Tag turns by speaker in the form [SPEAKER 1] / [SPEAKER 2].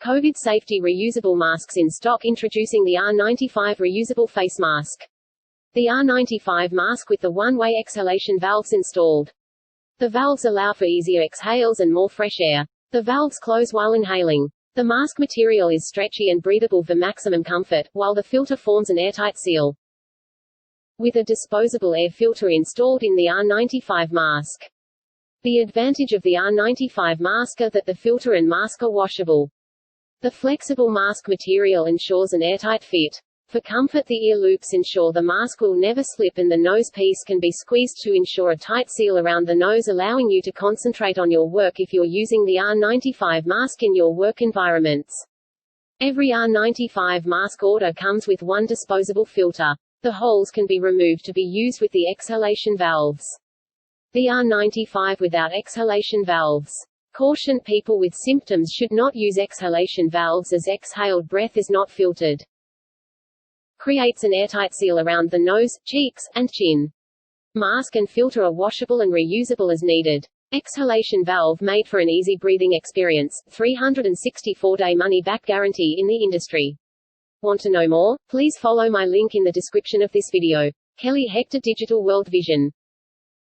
[SPEAKER 1] COVID safety reusable masks in stock. Introducing the R95 reusable face mask. The R95 mask with the one-way exhalation valves installed. The valves allow for easier exhales and more fresh air. The valves close while inhaling. The mask material is stretchy and breathable for maximum comfort, while the filter forms an airtight seal. With a disposable air filter installed in the R95 mask. The advantage of the R95 mask is that the filter and mask are washable. The flexible mask material ensures an airtight fit. For comfort, the ear loops ensure the mask will never slip and the nose piece can be squeezed to ensure a tight seal around the nose, allowing you to concentrate on your work if you're using the R95 mask in your work environments. Every R95 mask order comes with one disposable filter. The holes can be removed to be used with the exhalation valves. The R95 without exhalation valves. Caution: people with symptoms should not use exhalation valves as exhaled breath is not filtered. Creates an airtight seal around the nose, cheeks, and chin. Mask and filter are washable and reusable as needed. Exhalation valve made for an easy breathing experience. 364-day money-back guarantee in the industry. Want to know more? Please follow my link in the description of this video. Kelly Hector, Digital World Vision.